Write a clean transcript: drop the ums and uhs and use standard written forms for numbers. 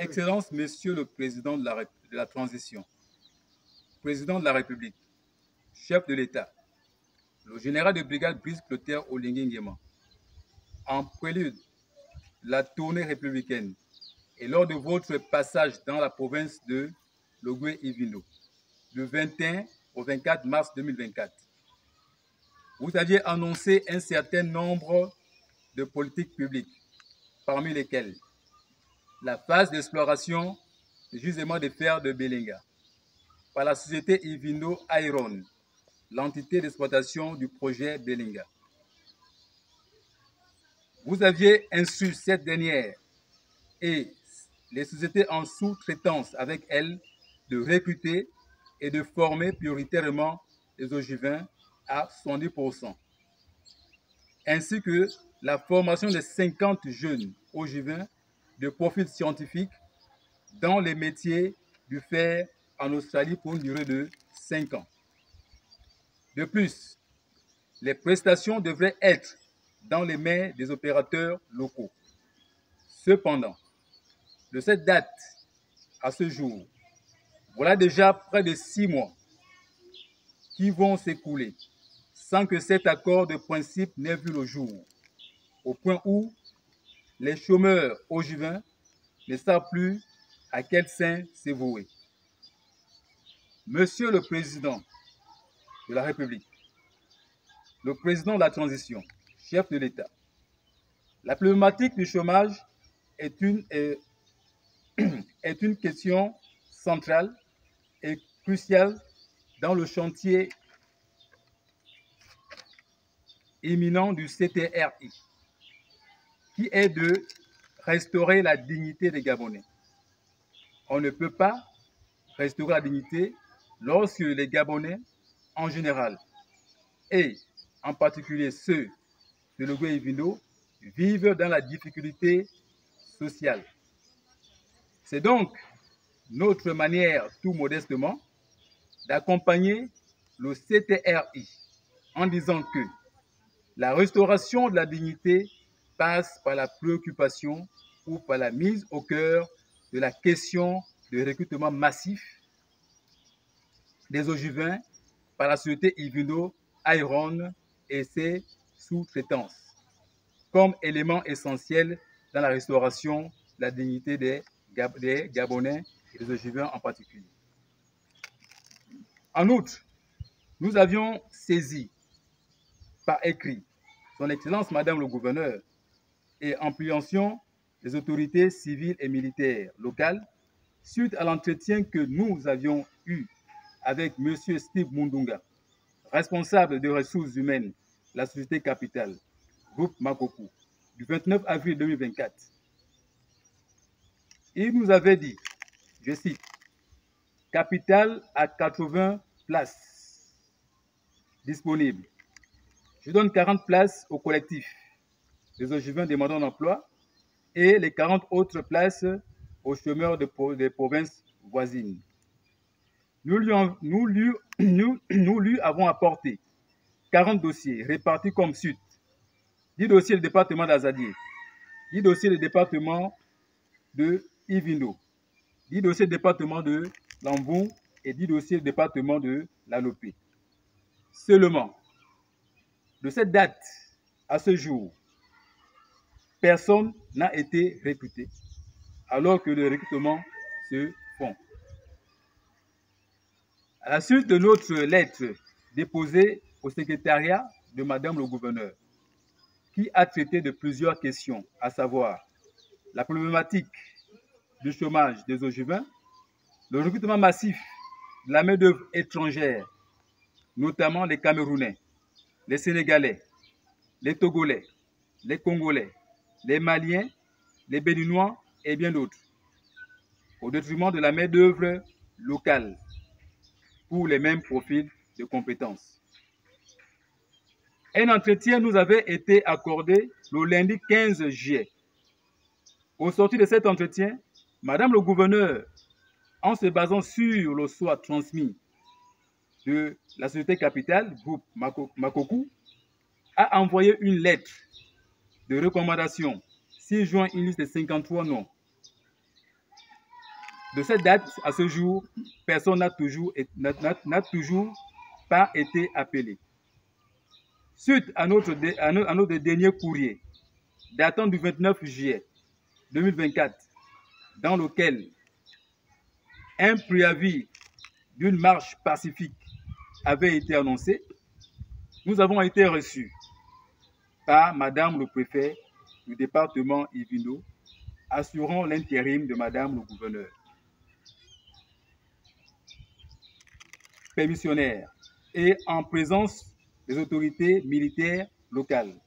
Excellence, Monsieur le Président de la Transition, Président de la République, chef de l'État, le général de brigade Brice Clotaire Oligui Nguema, en prélude la tournée républicaine et lors de votre passage dans la province de Logoué-Ivindo, du 21 au 24 mars 2024, vous aviez annoncé un certain nombre de politiques publiques, parmi lesquelles la phase d'exploration du gisement de fer de Belinga par la société Ivindo Iron, l'entité d'exploitation du projet Belinga. Vous aviez instruit cette dernière et les sociétés en sous-traitance avec elle de recruter et de former prioritairement les ogivins à 70%, ainsi que la formation de 50 jeunes ogivins de profil scientifique dans les métiers du fer en Australie pour une durée de 5 ans. De plus, les prestations devraient être dans les mains des opérateurs locaux. Cependant, de cette date à ce jour, voilà déjà près de 6 mois qui vont s'écouler sans que cet accord de principe n'ait vu le jour, au point où les chômeurs ogivins ne savent plus à quel saint se vouer. Monsieur le Président de la République, le Président de la Transition, chef de l'État, la problématique du chômage est une question centrale et cruciale dans le chantier imminent du CTRI, qui est de restaurer la dignité des Gabonais. On ne peut pas restaurer la dignité lorsque les Gabonais, en général, et en particulier ceux de Logoué-Ivindo, vivent dans la difficulté sociale. C'est donc notre manière, tout modestement, d'accompagner le CTRI en disant que la restauration de la dignité passe par la préoccupation ou par la mise au cœur de la question de recrutement massif des ogivins par la société Ivindo Iron et ses sous-traitances, comme élément essentiel dans la restauration de la dignité des Gabonais et des ogivins en particulier. En outre, nous avions saisi par écrit son Excellence Madame le Gouverneur et en ampliation des autorités civiles et militaires locales suite à l'entretien que nous avions eu avec M. Steve Mundunga, responsable des ressources humaines de la société capitale, groupe Makoku, du 29 avril 2024. Il nous avait dit, je cite, « Capitale à 80 places disponibles. Je donne 40 places au collectif des ogivins demandant d'emploi et les 40 autres places aux chômeurs des provinces voisines. » Nous lui avons apporté 40 dossiers répartis comme suite. 10 dossiers du département d'Azadier, 10 dossiers du département de Ivindo, 10 dossiers du département de Lambou et 10 dossiers du département de Lalopé. Seulement, de cette date à ce jour, personne n'a été recruté, alors que les recrutements se font. À la suite de notre lettre déposée au secrétariat de Madame le Gouverneur, qui a traité de plusieurs questions, à savoir la problématique du chômage des ogivins, le recrutement massif de la main-d'œuvre étrangère, notamment les Camerounais, les Sénégalais, les Togolais, les Congolais, les Maliens, les Béninois et bien d'autres, au détriment de la main-d'œuvre locale pour les mêmes profils de compétences. Un entretien nous avait été accordé le lundi 15 juillet. Au sortir de cet entretien, Madame le Gouverneur, en se basant sur le soit transmis de la société capitale, groupe Makoku, a envoyé une lettre de recommandation 6 juin, une liste de 53 noms De cette date à ce jour, personne n'a toujours pas été appelé. Suite à notre dernier courrier datant du 29 juillet 2024, dans lequel un préavis d'une marche pacifique avait été annoncé, nous avons été reçus par Madame le préfet du département Ivino, assurant l'intérim de Madame le gouverneur. Permissionnaire et en présence des autorités militaires locales.